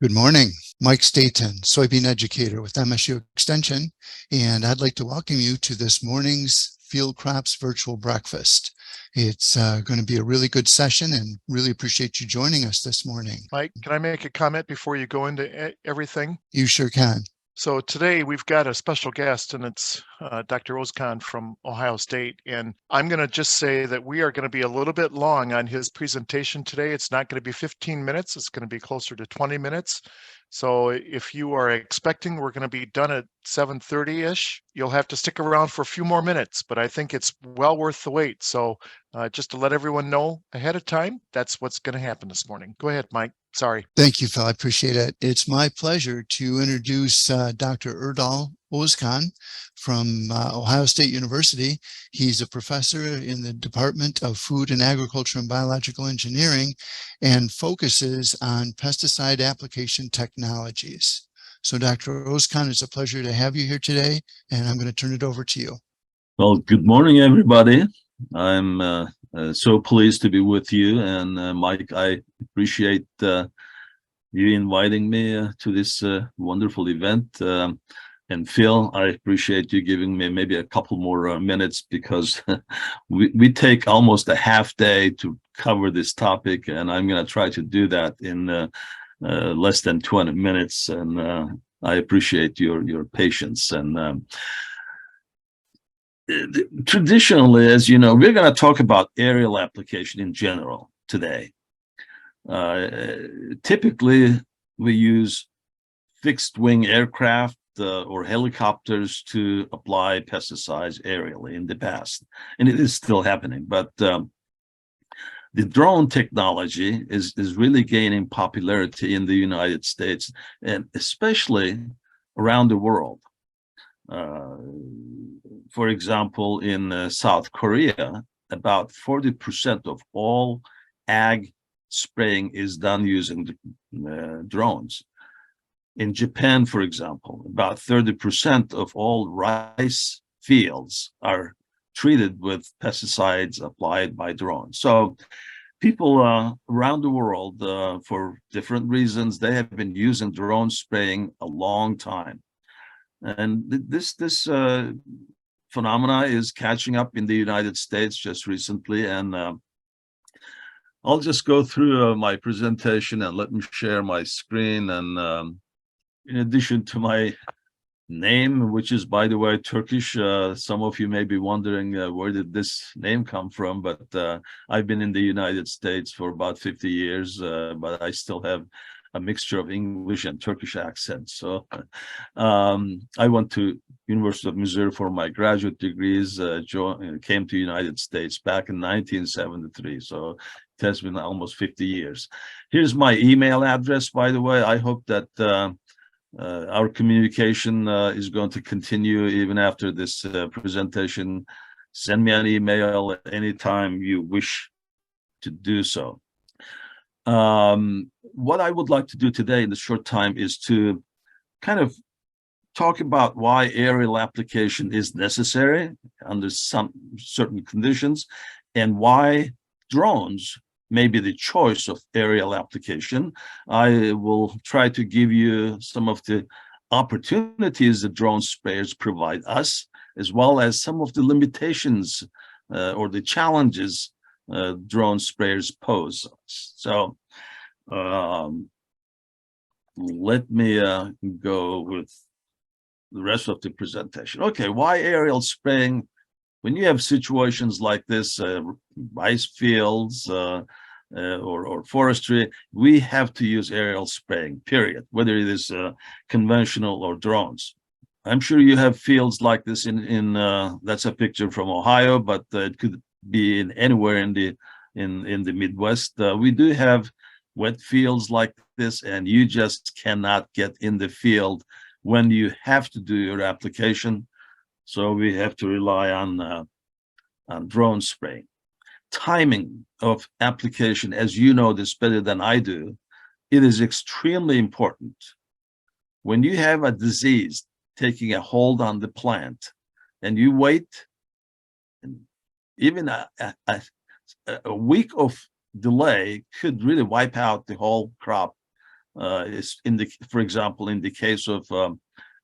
Good morning. Mike Staten, soybean educator with MSU Extension, and I'd like to welcome you to this morning's Field Crops Virtual Breakfast. It's going to be a really good session and really appreciate you joining us this morning. Mike, can I make a comment before you go into everything? You sure can. So today we've got a special guest, and it's Dr. Ozkan from Ohio State. And I'm going to just say that we are going to be a little bit long on his presentation today. It's not going to be 15 minutes. It's going to be closer to 20 minutes. So if you are expecting we're going to be done at 7:30-ish, you'll have to stick around for a few more minutes, but I think it's well worth the wait. So just to let everyone know ahead of time, that's what's going to happen this morning. Go ahead, Mike. Sorry. Thank you, Phil. I appreciate it. It's my pleasure to introduce Dr. Erdal Ozkan from Ohio State University. He's a professor in the Department of Food and Agriculture and Biological Engineering and focuses on pesticide application technologies. So Dr. Ozkan, it's a pleasure to have you here today, and I'm going to turn it over to you. Well, good morning, everybody. I'm so pleased to be with you, and Mike, I appreciate you inviting me to this wonderful event. And Phil, I appreciate you giving me maybe a couple more minutes because we take almost a half day to cover this topic, and I'm going to try to do that in less than 20 minutes. And I appreciate your patience. And traditionally, as you know, we're going to talk about aerial application in general today. Typically, we use fixed-wing aircraft or helicopters to apply pesticides aerially in the past, and it is still happening. But the drone technology is really gaining popularity in the United States, and especially around the world. For example, in South Korea, about 40% of all ag spraying is done using drones. In Japan, for example, about 30% of all rice fields are treated with pesticides applied by drones. So people around the world, for different reasons, they have been using drone spraying a long time. And this phenomena is catching up in the United States just recently. And I'll just go through my presentation and let me share my screen. And in addition to my name, which is, by the way, Turkish, some of you may be wondering where did this name come from, but I've been in the United States for about 50 years, but I still have a mixture of English and Turkish accents. So I went to University of Missouri for my graduate degrees, came to United States back in 1973. So it has been almost 50 years. Here's my email address, by the way. I hope that our communication is going to continue even after this presentation. Send me an email anytime you wish to do so. What I would like to do today in the short time is to kind of talk about why aerial application is necessary under some certain conditions, and why drones may be the choice of aerial application. I will try to give you some of the opportunities that drone sprayers provide us, as well as some of the limitations or the challenges drone sprayers pose us. So let me go with the rest of the presentation. Okay, why aerial spraying? When you have situations like this, rice fields or forestry, we have to use aerial spraying, period, whether it is conventional or drones. I'm sure you have fields like this in that's a picture from Ohio, but it could be in anywhere in the Midwest. We do have wet fields like this, and you just cannot get in the field when you have to do your application. So we have to rely on drone spraying. Timing of application, as you know this better than I do, it is extremely important. When you have a disease taking a hold on the plant and you wait, even a week of delay could really wipe out the whole crop For example, in the case of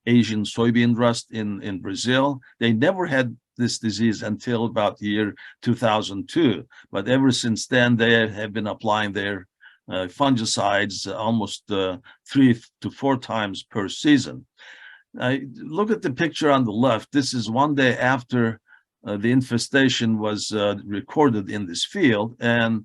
Asian soybean rust in Brazil, they never had this disease until about the year 2002. But ever since then, they have been applying their fungicides almost 3 to 4 times per season. Look at the picture on the left. This is one day after the infestation was recorded in this field. And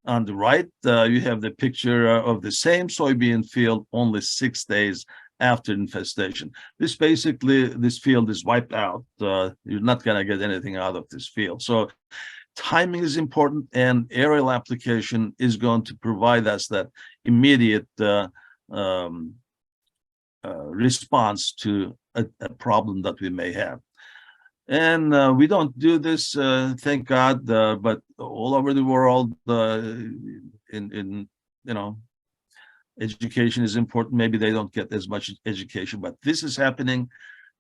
on the right, you have the picture of the same soybean field only 6 days after infestation. This field is wiped out. You're not going to get anything out of this field. So timing is important, and aerial application is going to provide us that immediate response to a problem that we may have. And we don't do this, thank God, but all over the world, education is important. Maybe they don't get as much education, but this is happening,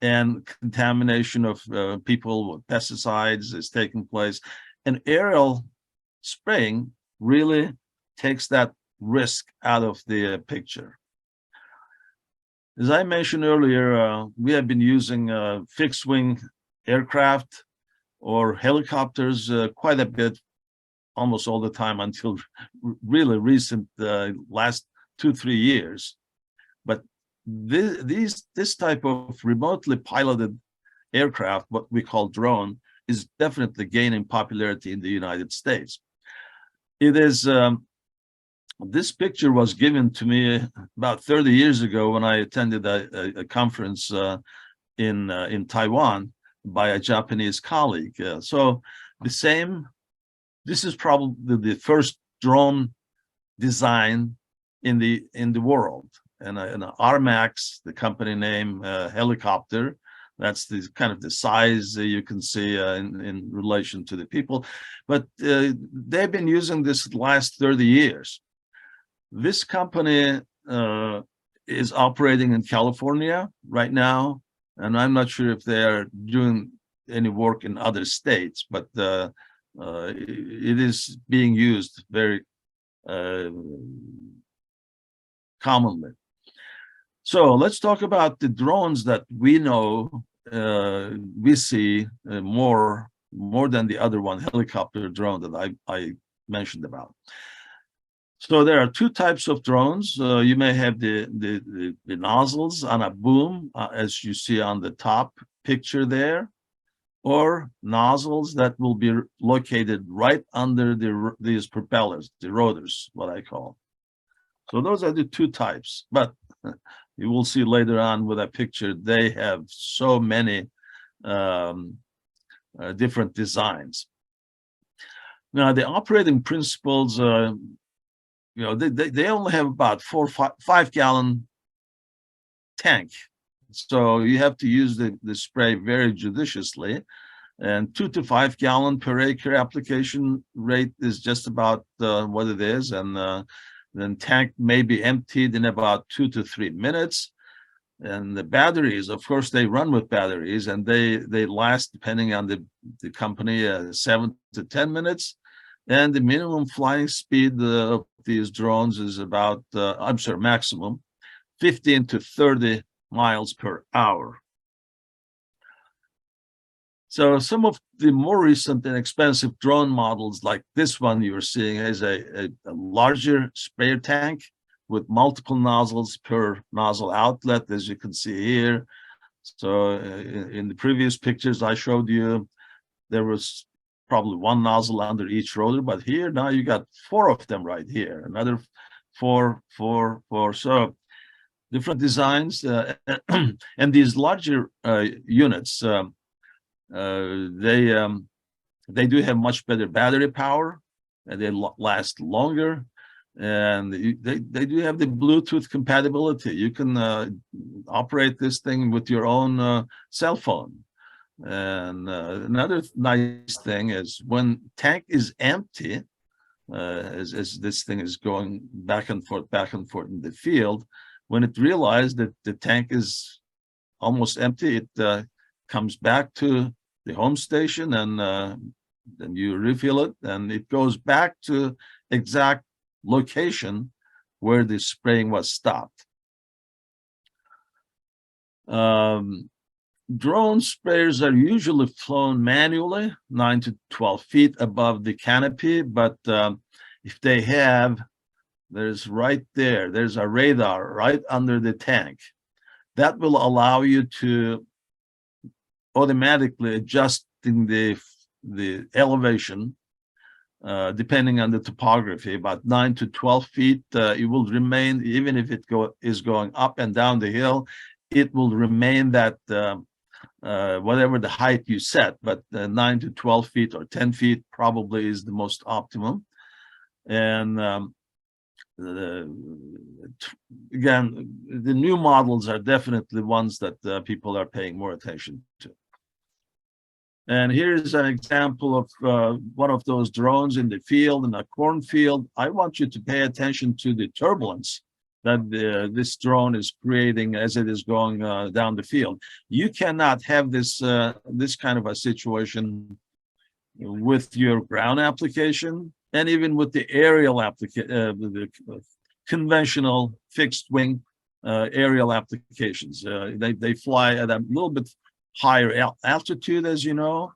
and contamination of people with pesticides is taking place. And aerial spraying really takes that risk out of the picture. As I mentioned earlier, we have been using fixed-wing aircraft or helicopters quite a bit, almost all the time until really recent, last 2-3 years. But this type of remotely piloted aircraft, what we call drone, is definitely gaining popularity in the United States. It is this picture was given to me about 30 years ago when I attended a conference in Taiwan by a Japanese colleague. So this is probably the first drone design in the world, and an RMAX, the company name, helicopter. That's the kind of the size you can see in relation to the people, but they've been using this the last 30 years. This company is operating in California right now, and I'm not sure if they are doing any work in other states, but it is being used very commonly. So let's talk about the drones that we know, we see more than the other one, helicopter drone that I mentioned about. So there are 2 types of drones. You may have the nozzles on a boom, as you see on the top picture there, or nozzles that will be located right under these propellers, the rotors, what I call. So those are the 2 types, but you will see later on with a picture, they have so many different designs. Now, the operating principles, they only have about 4 or 5 gallon tank. So you have to use the spray very judiciously, and 2 to 5 gallon per acre application rate is just about what it is. And then tank may be emptied in about 2 to 3 minutes. And the batteries, of course, they run with batteries, and they last, depending on the company, 7 to 10 minutes. And the minimum flying speed of these drones is about, maximum 15 to 30 miles per hour. So some of the more recent and expensive drone models, like this one you're seeing, is a larger sprayer tank with multiple nozzles per nozzle outlet, as you can see here. So in the previous pictures I showed you, there was probably 1 nozzle under each rotor, but here now you got 4 of them right here, another 4. So different designs, and these larger units, they do have much better battery power, and they last longer, and they do have the Bluetooth compatibility. You can operate this thing with your own cell phone. And another nice thing is when tank is empty, as this thing is going back and forth in the field, when it realized that the tank is almost empty, it comes back to the home station, and then you refill it, and it goes back to exact location where the spraying was stopped. Drone sprayers are usually flown manually, 9 to 12 feet above the canopy, but if they have, there's a radar right under the tank. That will allow you to automatically adjusting the elevation depending on the topography, about 9 to 12 feet. It will remain, even if it is going up and down the hill, it will remain that whatever the height you set, but 9 to 12 feet or 10 feet probably is the most optimum. And again, the new models are definitely ones that people are paying more attention to. And here's an example of one of those drones in the field, in a cornfield. I want you to pay attention to the turbulence that this drone is creating as it is going down the field. You cannot have this this kind of a situation with your ground application, and even with the aerial application, the conventional fixed wing aerial applications. They fly at a little bit higher altitude, as you know,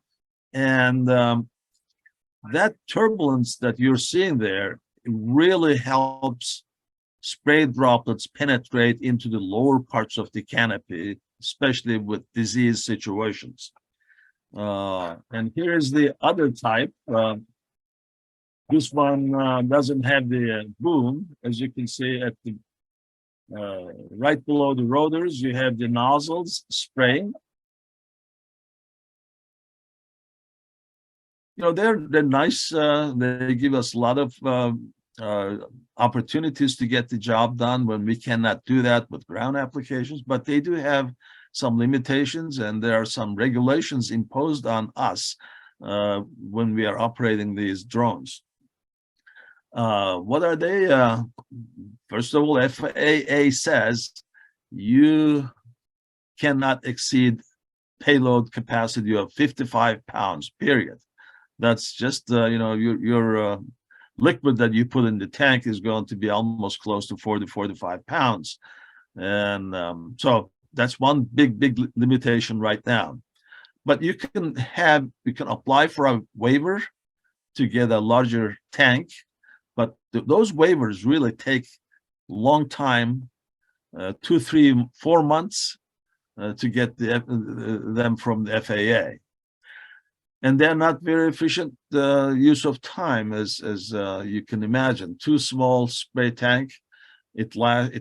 and that turbulence that you're seeing there really helps spray droplets penetrate into the lower parts of the canopy, especially with disease situations. And here is the other type. This one doesn't have the boom. As you can see at the right below the rotors, you have the nozzles spraying. You know, they're nice. They give us a lot of opportunities to get the job done when we cannot do that with ground applications, but they do have some limitations, and there are some regulations imposed on us when we are operating these drones. What are they? First of all, FAA says you cannot exceed payload capacity of 55 pounds, period. That's just, you know, your liquid that you put in the tank is going to be almost close to 40, 45 pounds. And so that's one big limitation right now. But you can apply for a waiver to get a larger tank, but those waivers really take a long time, 2, 3, 4 months to get them from the FAA. And they're not very efficient use of time, as you can imagine. Too small spray tank, it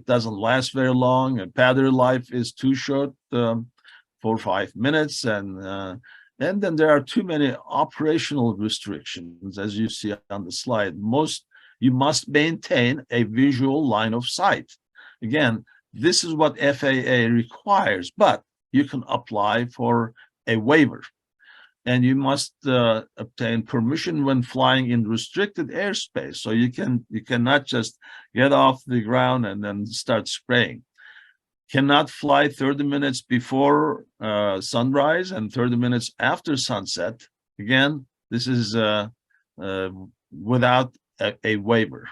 doesn't last very long. And battery life is too short, 4 or 5 minutes, and then there are too many operational restrictions, as you see on the slide. You must maintain a visual line of sight. Again, this is what FAA requires, but you can apply for a waiver. And you must obtain permission when flying in restricted airspace. So you cannot just get off the ground and then start spraying. Cannot fly 30 minutes before sunrise and 30 minutes after sunset. Again, this is without a waiver.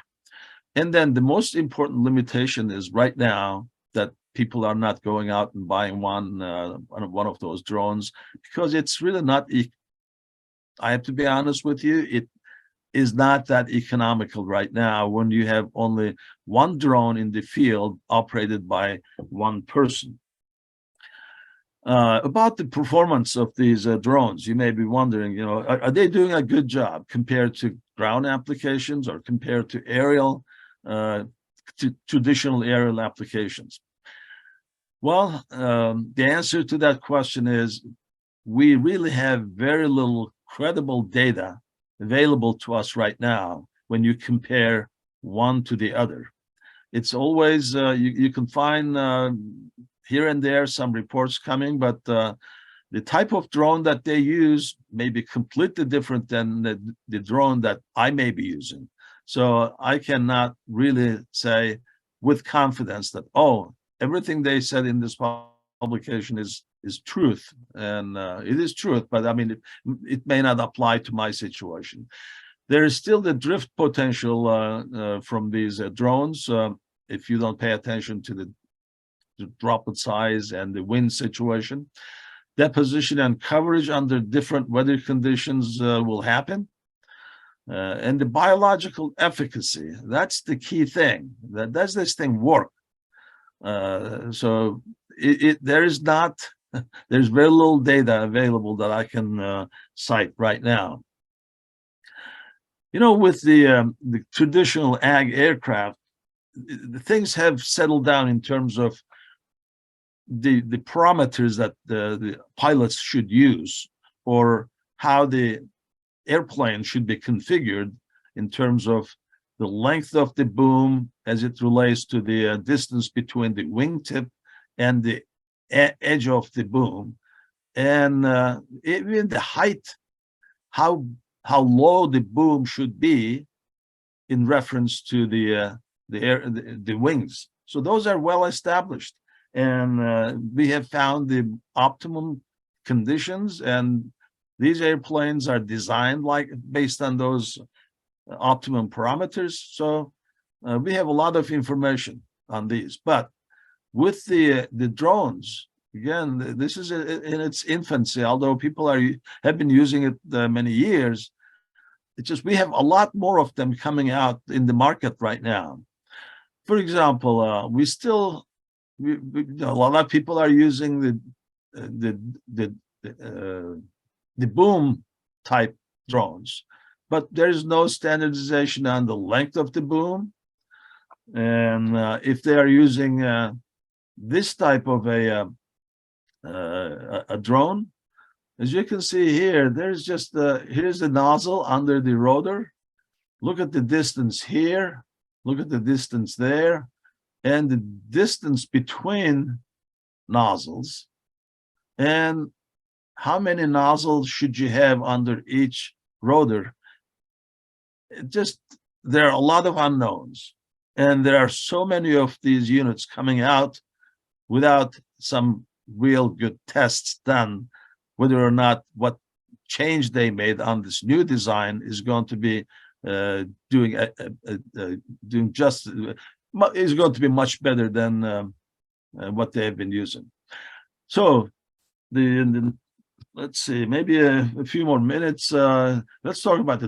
And then the most important limitation is right now that people are not going out and buying one of those drones, because it's really not, I have to be honest with you, it is not that economical right now when you have only one drone in the field operated by one person. About the performance of these drones, you may be wondering, you know, are they doing a good job compared to ground applications or compared to aerial, to traditional aerial applications? Well, the answer to that question is we really have very little credible data available to us right now when you compare one to the other. It's always, you can find here and there some reports coming, but the type of drone that they use may be completely different than the drone that I may be using. So I cannot really say with confidence that, oh, everything they said in this publication is truth, and it is truth, but I mean, it may not apply to my situation. There is still the drift potential from these drones. if you don't pay attention to the droplet size and the wind situation. Deposition and coverage under different weather conditions will happen. And the biological efficacy, that's the key thing. Does this thing work? So there is not, there's very little data available that I can cite right now. You know, with the traditional ag aircraft, the things have settled down in terms of the parameters that the pilots should use, or how the airplane should be configured in terms of the length of the boom as it relates to the distance between the wingtip and the edge of the boom, and even the height, how low the boom should be in reference to the wings. So those are well established, and we have found the optimum conditions, and these airplanes are designed like based on those optimum parameters. So we have a lot of information on these. But with the drones, again, this is in its infancy, although people have been using it many years. It's just we have a lot more of them coming out in the market right now. For example, a lot of people are using the boom type drones, but there is no standardization on the length of the boom. And if they are using this type of a drone, as you can see here, there's just here's the nozzle under the rotor. Look at the distance here, look at the distance there, and the distance between nozzles, and how many nozzles should you have under each rotor. There are a lot of unknowns, and there are so many of these units coming out without some real good tests done, whether or not what change they made on this new design is going to be is going to be much better than what they have been using. So let's see, maybe a few more minutes. Let's talk about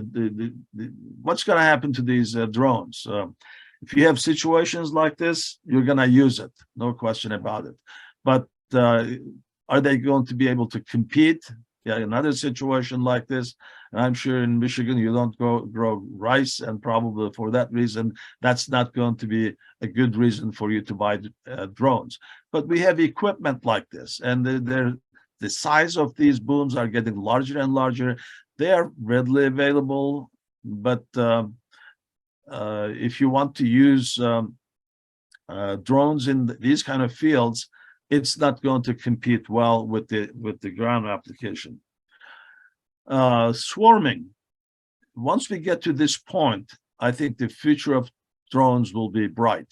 what's going to happen to these drones. If you have situations like this, you're going to use it, no question about it. But are they going to be able to compete? Yeah, another situation like this, and I'm sure in Michigan you don't grow rice, and probably for that reason, that's not going to be a good reason for you to buy drones. But we have equipment like this, and the size of these booms are getting larger and larger. They are readily available, but if you want to use drones in these kind of fields, it's not going to compete well with the ground application. Swarming. Once we get to this point, I think the future of drones will be bright.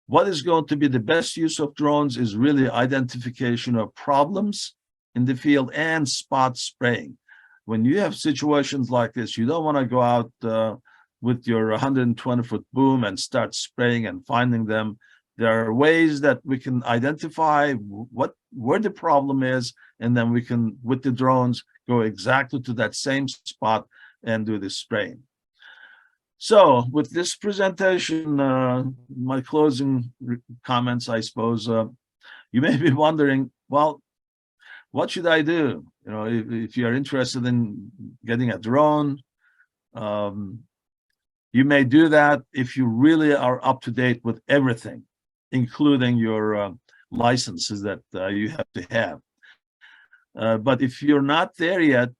What is going to be the best use of drones is really identification of problems in the field and spot spraying. When you have situations like this, you don't want to go out with your 120-foot boom and start spraying and finding them. There are ways that we can identify where the problem is, and then we can, with the drones, go exactly to that same spot and do the spraying. So with this presentation, my closing comments, I suppose, you may be wondering, well, what should I do? You know, if you're interested in getting a drone, you may do that if you really are up to date with everything, including your licenses that you have to have. But if you're not there yet,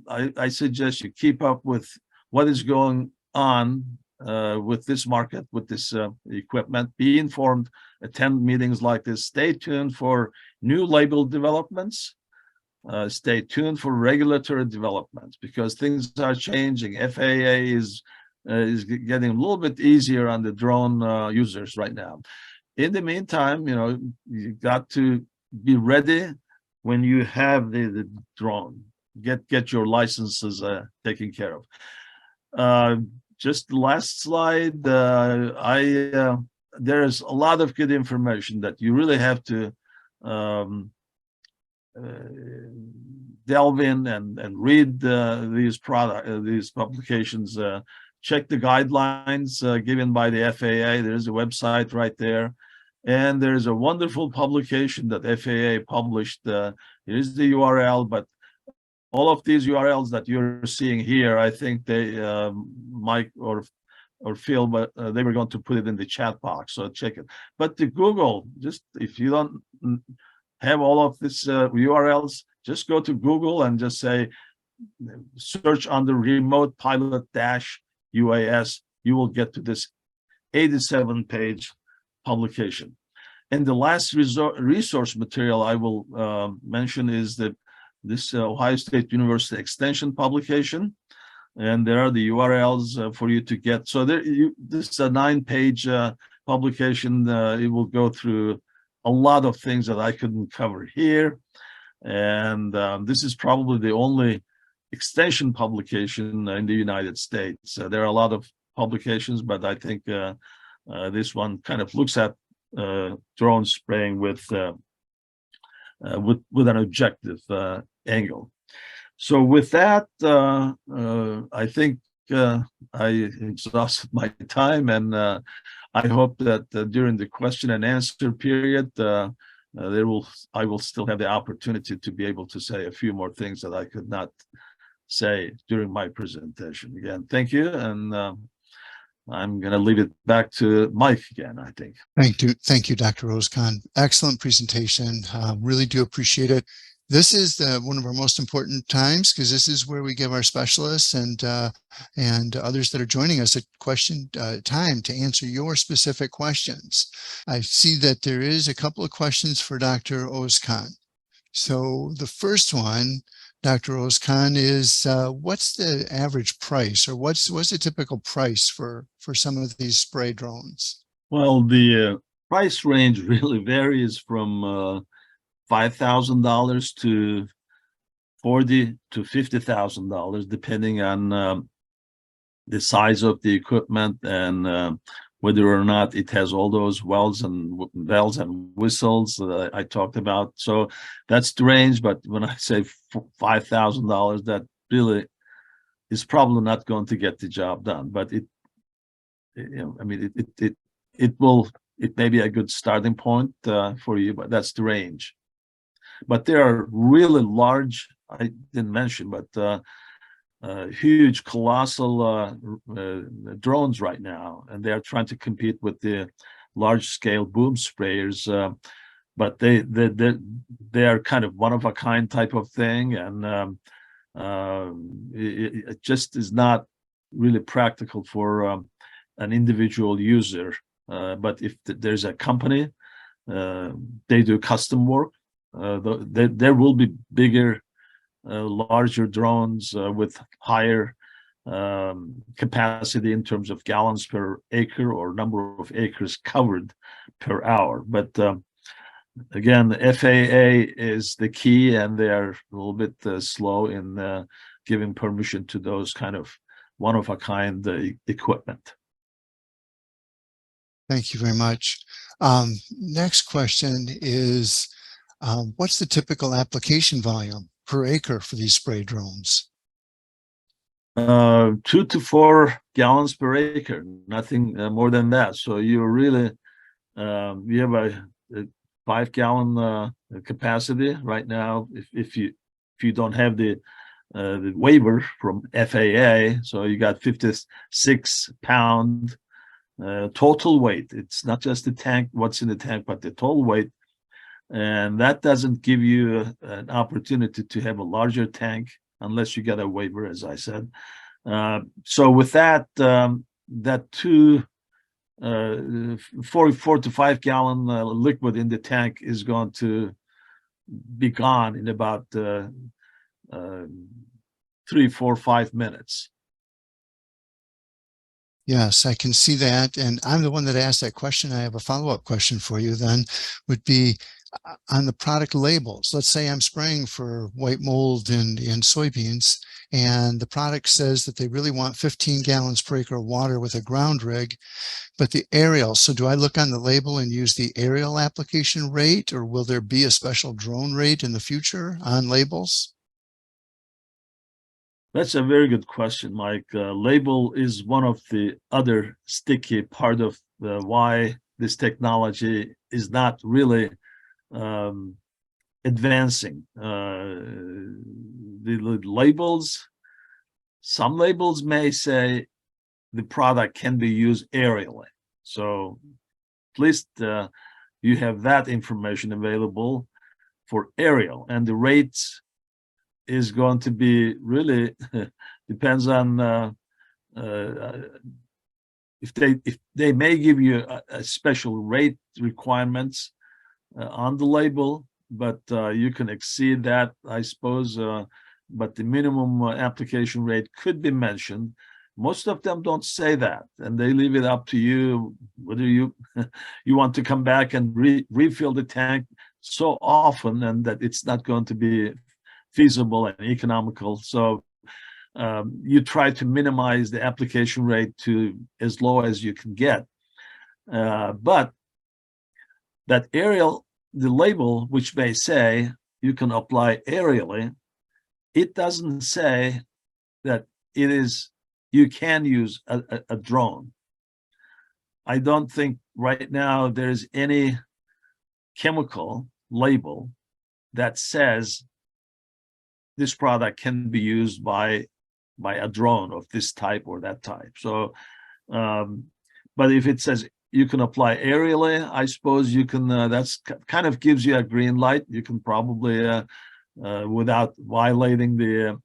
I suggest you keep up with what is going on with this market, with this equipment. Be informed, attend meetings like this, stay tuned for new label developments, stay tuned for regulatory developments, because things are changing. FAA is getting a little bit easier on the drone users right now. In the meantime, you know, you got to be ready when you have the drone. Get your licenses taken care of. just the last slide. There's a lot of good information that you really have to um, delve in and read these publications. Check the guidelines given by the FAA. There's a website right there. And there's a wonderful publication that FAA published. Here's the URL, but all of these URLs that you're seeing here, I think they, Mike or Phil, but they were going to put it in the chat box, so check it. But the Google, just if you don't have all of these URLs, just go to Google and just say, search under remote pilot dash UAS. You will get to this 87-page publication. And the last resource material I will mention is this Ohio State University Extension publication. And there are the URLs for you to get. So this is a 9-page publication. It will go through a lot of things that I couldn't cover here. And this is probably the only extension publication in the United States. There are a lot of publications, but I think this one kind of looks at drone spraying with an objective angle. So with that, I think I exhausted my time, and I hope that during the question and answer period, I will still have the opportunity to be able to say a few more things that I could not say during my presentation. Again, thank you, and I'm going to leave it back to Mike again, I think. Thank you, Dr. Ozkan. Excellent presentation. Really do appreciate it. This is one of our most important times, because this is where we give our specialists and others that are joining us a time to answer your specific questions. I see that there is a couple of questions for Dr. Ozkan. So the first one, Dr. Ozkan, is what's the average price, or what's the typical price for some of these spray drones? Well, the price range really varies from $5,000 to $40,000 to $50,000, depending on the size of the equipment and whether or not it has all those bells and whistles that I talked about. So that's the range. But when I say $5,000, that really is probably not going to get the job done. But it may be a good starting point for you, but that's the range. But there are really large, I didn't mention, but huge, colossal drones right now, and they are trying to compete with the large-scale boom sprayers. But they are kind of one-of-a-kind type of thing, and it just is not really practical for an individual user. But if there's a company, they do custom work. There will be bigger, larger drones with higher capacity in terms of gallons per acre or number of acres covered per hour. But again, the FAA is the key, and they are a little bit slow in giving permission to those kind of one-of-a-kind equipment. Thank you very much. Next question is, what's the typical application volume per acre for these spray drones? 2 to 4 gallons per acre, nothing more than that. So you really, you have a 5-gallon capacity right now. If you don't have the waiver from FAA, so you got 56 pound total weight. It's not just the tank, what's in the tank, but the total weight. And that doesn't give you an opportunity to have a larger tank unless you get a waiver, as I said. So with that, that 4 to 5 gallon liquid in the tank is going to be gone in about 3, 4, 5 minutes. Yes, I can see that. And I'm the one that asked that question. I have a follow-up question for you then, would be, on the product labels. Let's say I'm spraying for white mold in soybeans, and the product says that they really want 15 gallons per acre of water with a ground rig, but the aerial, so do I look on the label and use the aerial application rate, or will there be a special drone rate in the future on labels? That's a very good question, Mike. Label is one of the other sticky part of why this technology is not really advancing. The labels, some labels may say the product can be used aerially. So at least you have that information available for aerial, and the rates is going to be really depends on if they may give you a special rate requirements on the label, but you can exceed that, I suppose. But the minimum application rate could be mentioned. Most of them don't say that, and they leave it up to you whether you you want to come back and refill the tank so often, and that it's not going to be feasible and economical. So you try to minimize the application rate to as low as you can get. But that aerial, the label, which may say you can apply aerially, it doesn't say that it is, you can use a drone. I don't think right now there's any chemical label that says this product can be used by a drone of this type or that type. So, but if it says you can apply aerially, I suppose you can, that's kind of gives you a green light. You can probably, without violating the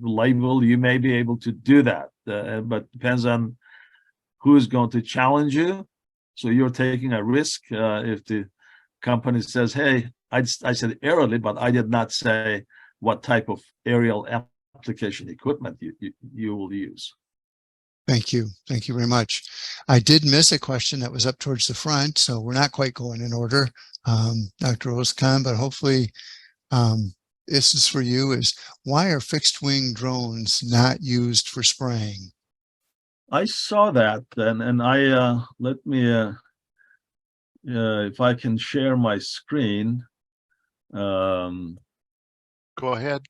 label, you may be able to do that. But depends on who is going to challenge you. So you're taking a risk if the company says, hey, I said aerially, but I did not say what type of aerial application equipment you will use. Thank you. Thank you very much. I did miss a question that was up towards the front, so we're not quite going in order, Dr. Ozkan, but hopefully this is for you, is why are fixed wing drones not used for spraying? I saw that, and I let me if I can share my screen. Go ahead.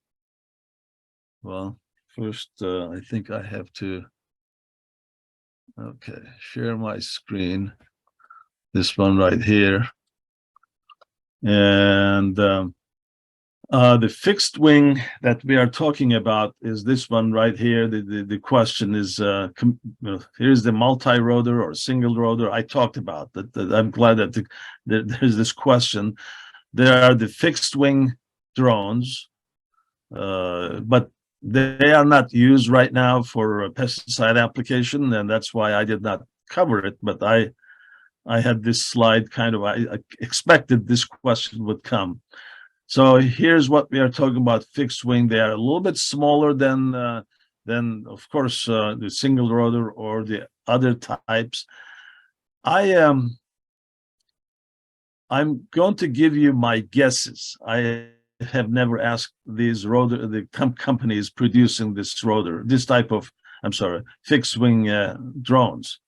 Well, first I think I have to, okay, share my screen, this one right here. And the fixed wing that we are talking about is this one right here. The question is, here's the multi-rotor or single rotor I talked about. That I'm glad that there's this question. There are the fixed wing drones, but they are not used right now for a pesticide application, and that's why I did not cover it. But I had this slide kind of, I expected this question would come. So here's what we are talking about: fixed wing. They are a little bit smaller than of course the single rotor or the other types. I'm going to give you my guesses. I have never asked these companies producing this type of, I'm sorry, fixed wing drones.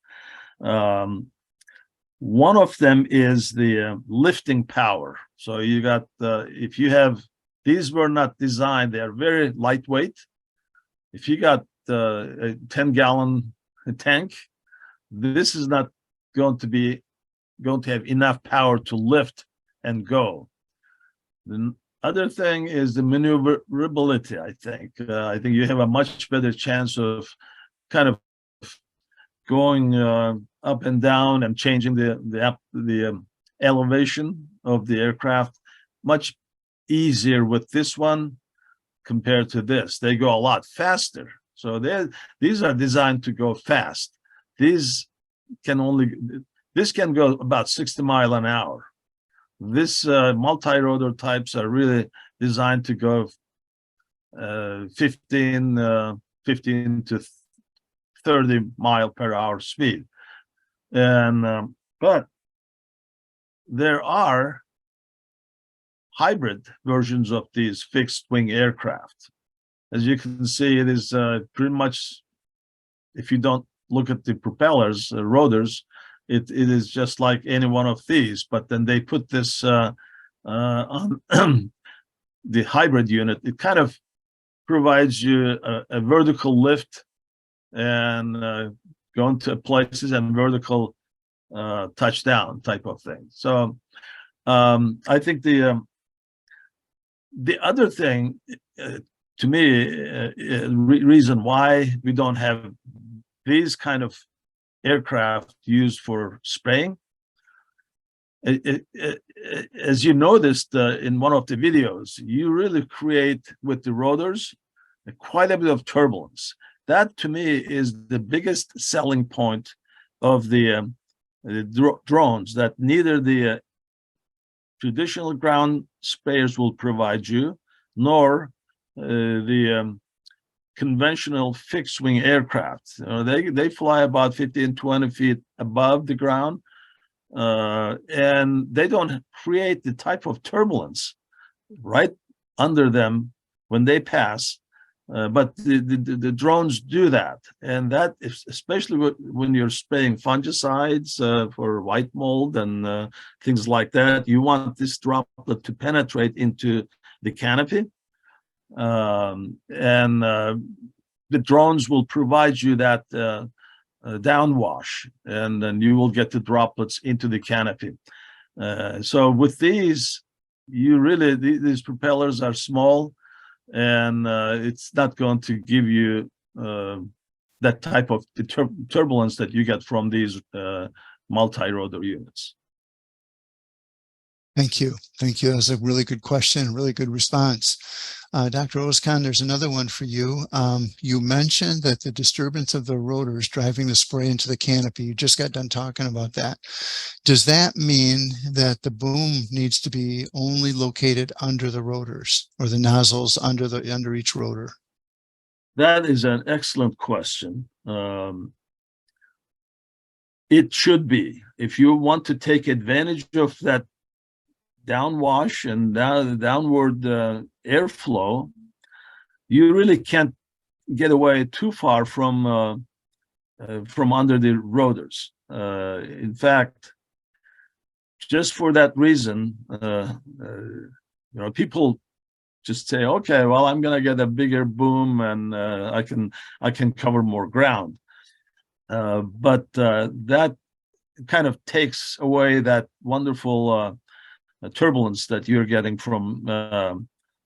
One of them is the lifting power. So you got, if you have, these were not designed, they are very lightweight. If you got a 10-gallon tank, this is not going to have enough power to lift and go. The other thing is the maneuverability, I think. I think you have a much better chance of kind of going up and down and changing the elevation of the aircraft much easier with this one compared to this. They go a lot faster. So these are designed to go fast. This can go about 60 miles an hour. This multi-rotor types are really designed to go 15 to 30 mile per hour speed. And but there are hybrid versions of these fixed wing aircraft. As you can see, it is pretty much, if you don't look at the propellers, rotors, it is just like any one of these, but then they put this on the hybrid unit. It kind of provides you a vertical lift and going to places and vertical touchdown type of thing. So I think the other thing, to me, reason why we don't have these kind of aircraft used for spraying, as you noticed in one of the videos, you really create with the rotors quite a bit of turbulence. That to me is the biggest selling point of the drones, that neither the traditional ground sprayers will provide you, nor the conventional fixed wing aircraft. They fly about 15, 20 feet above the ground, and they don't create the type of turbulence right under them when they pass. But the drones do that, and that is, especially when you're spraying fungicides for white mold and things like that, you want this droplet to penetrate into the canopy, and the drones will provide you that downwash, and then you will get the droplets into the canopy. So with these, you really, these propellers are small, and it's not going to give you that type of turbulence that you get from these multi-rotor units. Thank you. Thank you. That was a really good question, really good response. Dr. Ozkan, there's another one for you. You mentioned that the disturbance of the rotors driving the spray into the canopy, you just got done talking about that. Does that mean that the boom needs to be only located under the rotors, or the nozzles under each rotor? That is an excellent question. It should be. If you want to take advantage of that downwash and downward airflow, you really can't get away too far from under the rotors. In fact, just for that reason, people just say, okay, well, I'm going to get a bigger boom and I can cover more ground. But that kind of takes away that wonderful turbulence that you're getting from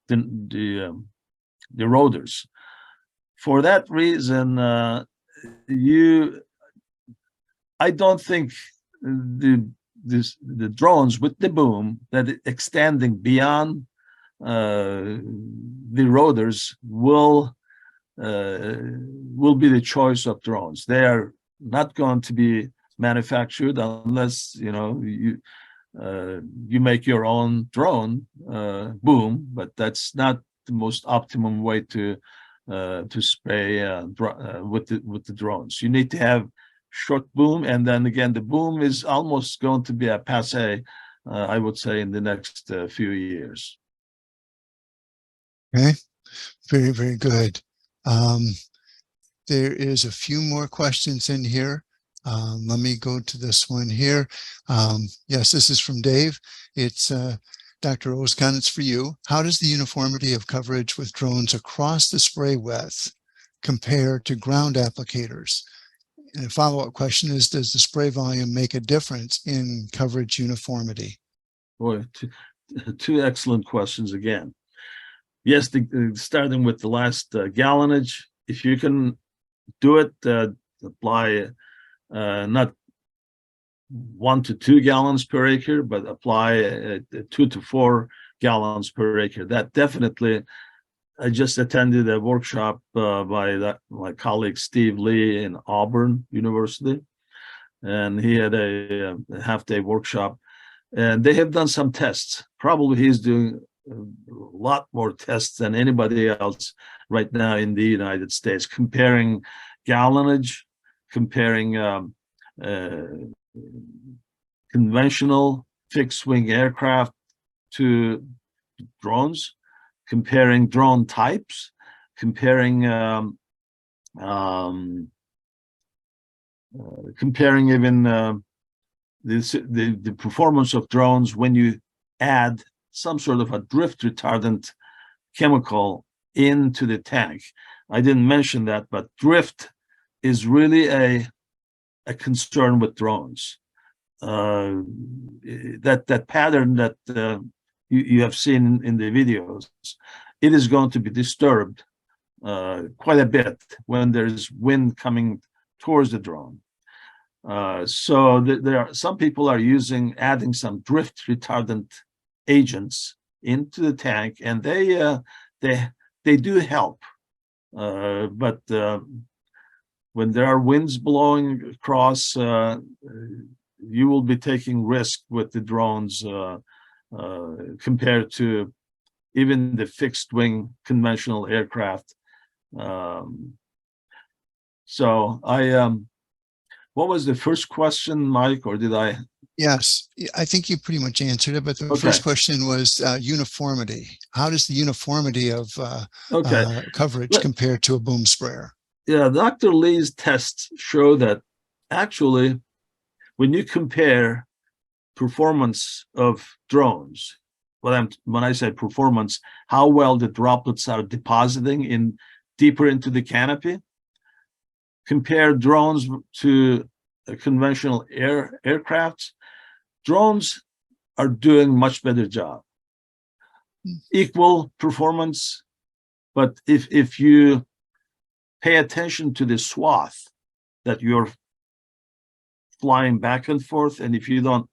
the rotors. For that reason, I don't think the drones with the boom that extending beyond the rotors will be the choice of drones. They are not going to be manufactured unless you make your own drone boom, but that's not the most optimum way to spray with the drones. You need to have short boom, and then again, the boom is almost going to be a passé, I would say, in the next few years. Okay, very, very good. There is a few more questions in here. Let me go to this one here. Yes, this is from Dave. It's Dr. Ozkan, it's for you. How does the uniformity of coverage with drones across the spray width compare to ground applicators? And a follow-up question is, does the spray volume make a difference in coverage uniformity? Boy, two excellent questions again. Yes, starting with the last gallonage, if you can do it, apply not 1 to 2 gallons per acre, but apply 2 to 4 gallons per acre. That definitely, I just attended a workshop by my colleague Steve Lee in Auburn University, and he had a half-day workshop, and they have done some tests. Probably he's doing a lot more tests than anybody else right now in the United States, comparing gallonage, comparing conventional fixed wing aircraft to drones, comparing drone types, comparing comparing even the performance of drones when you add some sort of a drift retardant chemical into the tank. I didn't mention that, but drift is really a concern with drones. That pattern that you have seen in the videos, it is going to be disturbed quite a bit when there's wind coming towards the drone. So there are some people are adding some drift retardant agents into the tank, and they do help. But when there are winds blowing across, you will be taking risk with the drones compared to even the fixed wing conventional aircraft. So what was the first question, Mike, or did I? Yes, I think you pretty much answered it, but the first question was uniformity. How does the uniformity of coverage compare to a boom sprayer? Yeah, Dr. Lee's tests show that actually, when you compare performance of drones, when I say performance, how well the droplets are depositing deeper into the canopy, compare drones to conventional aircraft, drones are doing much better job. Equal performance, but if you pay attention to the swath that you're flying back and forth, and if you don't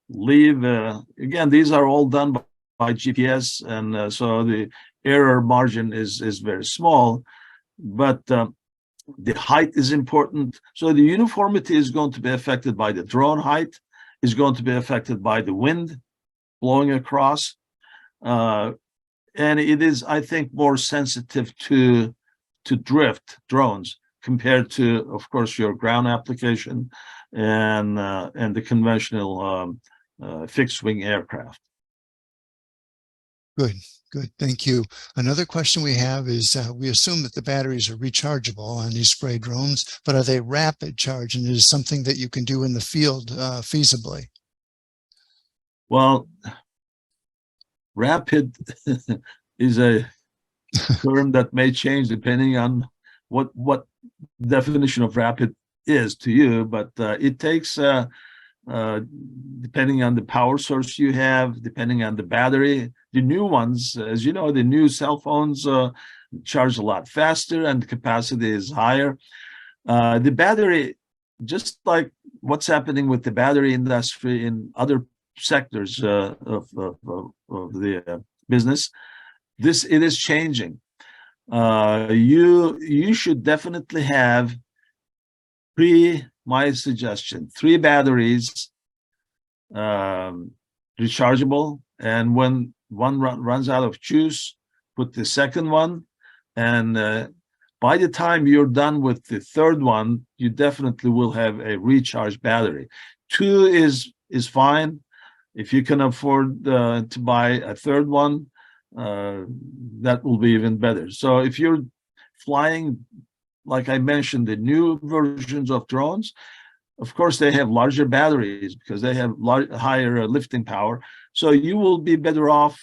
leave, again, these are all done by GPS, and so the error margin is very small, but the height is important. So the uniformity is going to be affected by the drone height, is going to be affected by the wind blowing across. And it is, I think, more sensitive to drift drones compared to, of course, your ground application and the conventional fixed wing aircraft. Good. Thank you. Another question we have is, we assume that the batteries are rechargeable on these spray drones, but are they rapid charge, and is something that you can do in the field feasibly? Well, rapid is a term that may change depending on what definition of rapid is to you, but it takes depending on the power source you have, depending on the battery. The new ones, as you know, the new cell phones charge a lot faster and the capacity is higher. The battery, just like what's happening with the battery industry in other sectors of the business, it is changing. You should definitely have my suggestion, 3 batteries, rechargeable, and when one runs out of juice, put the second one, and by the time you're done with the third one, you definitely will have a recharged battery. 2 is fine. If you can afford to buy a third one, that will be even better. So if you're flying, like I mentioned, the new versions of drones, of course, they have larger batteries because they have higher lifting power. So you will be better off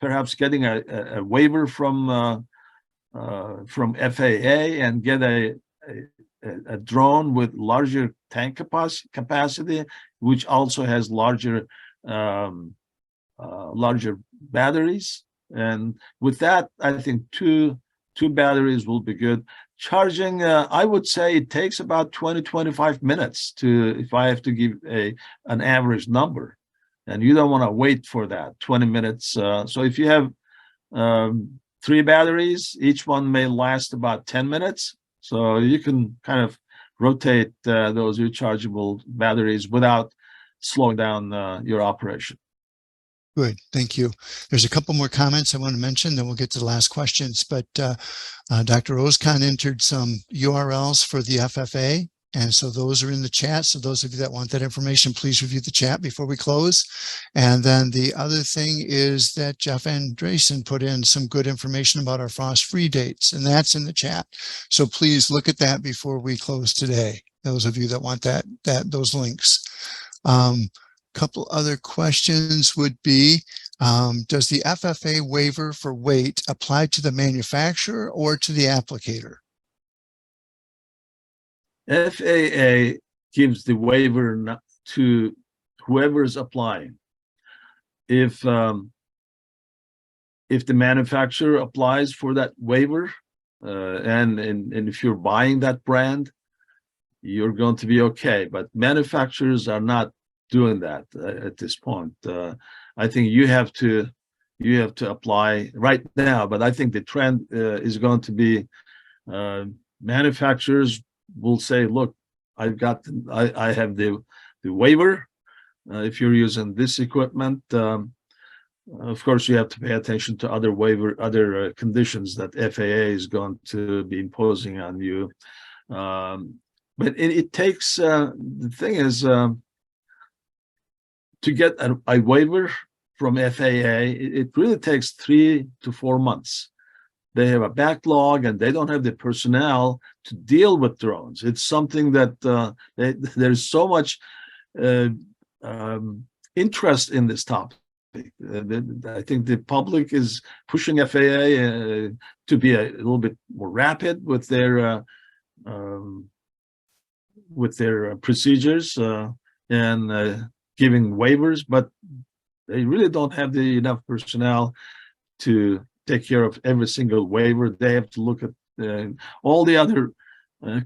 perhaps getting a waiver from FAA and get a drone with larger tank capacity, which also has larger batteries. And with that, I think two batteries will be good. Charging, I would say it takes about 20-25 minutes if I have to give an average number, and you don't want to wait for that 20 minutes. So if you have 3 batteries, each one may last about 10 minutes. So you can kind of rotate those rechargeable batteries without slowing down your operation. Good, thank you. There's a couple more comments I want to mention, then we'll get to the last questions. But Dr. Ozkan entered some URLs for the FFA And so those are in the chat. So those of you that want that information, please review the chat before we close. And then the other thing is that Jeff Andresen put in some good information about our frost-free dates, and that's in the chat. So please look at that before we close today. Those of you that want those links. Couple other questions would be, does the FFA waiver for weight apply to the manufacturer or to the applicator? FAA gives the waiver to whoever is applying. If the manufacturer applies for that waiver, and if you're buying that brand, you're going to be okay. But manufacturers are not doing that at this point. I think you have to apply right now. But I think the trend is going to be manufacturers will say, look, I have the waiver. If you're using this equipment, of course, you have to pay attention to other conditions that FAA is going to be imposing on you. But it takes, the thing is, to get a waiver from FAA, it really takes 3 to 4 months. They have a backlog and they don't have the personnel to deal with drones. It's something that there's so much interest in this topic. I think the public is pushing FAA to be a little bit more rapid with their procedures and giving waivers, but they really don't have enough personnel to take care of every single waiver. They have to look at all the other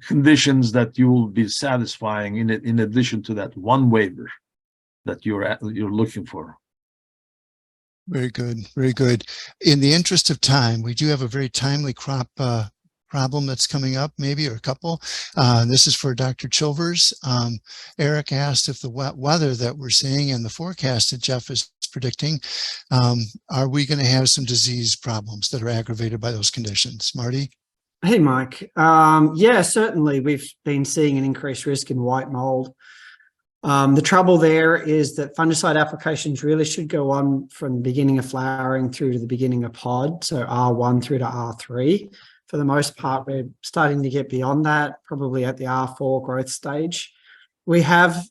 conditions that you will be satisfying in addition to that one waiver that you're looking for. Very good, very good. In the interest of time, we do have a very timely crop problem that's coming up, maybe, or a couple. This is for Dr. Chilvers. Eric asked if the wet weather that we're seeing and the forecast that Jeff is predicting, are we going to have some disease problems that are aggravated by those conditions? Marty? Hey, Mike. Yeah, certainly. We've been seeing an increased risk in white mold. The trouble there is that fungicide applications really should go on from the beginning of flowering through to the beginning of pod, so R1 through to R3. For the most part, we're starting to get beyond that, probably at the R4 growth stage. We have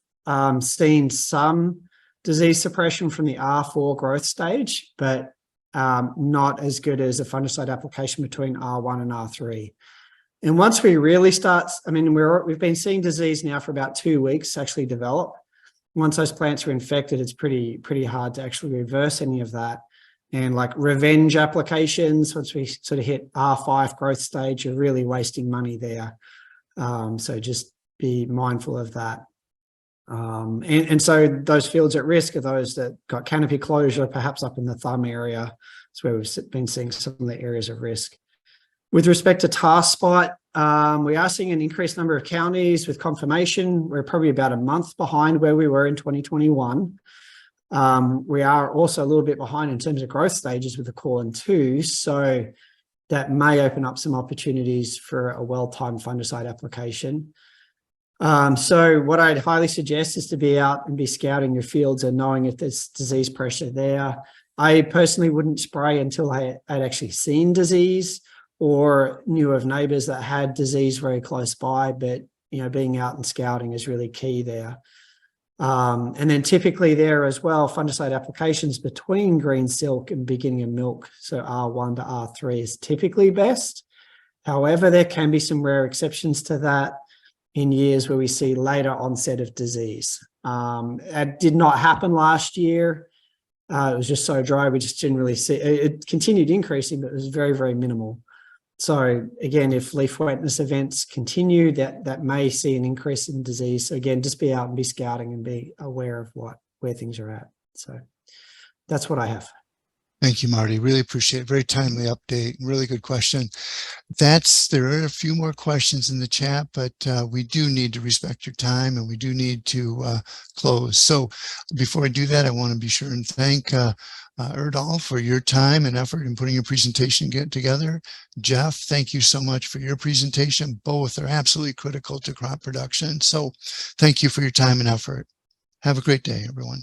seen some disease suppression from the R4 growth stage, but not as good as a fungicide application between R1 and R3. And once we really start, I mean, we've been seeing disease now for about 2 weeks actually develop. Once those plants are infected, it's pretty hard to actually reverse any of that. And like revenge applications, once we sort of hit R5 growth stage, you're really wasting money there. So just be mindful of that. And so those fields at risk are those that got canopy closure, perhaps up in the thumb area. That's where we've been seeing some of the areas of risk. With respect to tar spot, we are seeing an increased number of counties with confirmation. We're probably about a month behind where we were in 2021. We are also a little bit behind in terms of growth stages with the corn too. So that may open up some opportunities for a well-timed fungicide application. So what I'd highly suggest is to be out and be scouting your fields and knowing if there's disease pressure there. I personally wouldn't spray until I'd actually seen disease or knew of neighbors that had disease very close by, but being out and scouting is really key there. And then typically there as well, fungicide applications between green silk and beginning of milk, so R1 to R3 is typically best. However, there can be some rare exceptions to that in years where we see later onset of disease. That did not happen last year. It was just so dry, we just didn't really see it. It continued increasing, but it was very, very minimal. So again, if leaf wetness events continue, that may see an increase in disease. So again, just be out and be scouting and be aware of where things are at. So that's what I have. Thank you, Marty. Really appreciate it. Very timely update. Really good question. There are a few more questions in the chat, but we do need to respect your time and we do need to close. So before I do that, I want to be sure and thank Erdal for your time and effort in putting your presentation together. Jeff, thank you so much for your presentation. Both are absolutely critical to crop production. So thank you for your time and effort. Have a great day, everyone.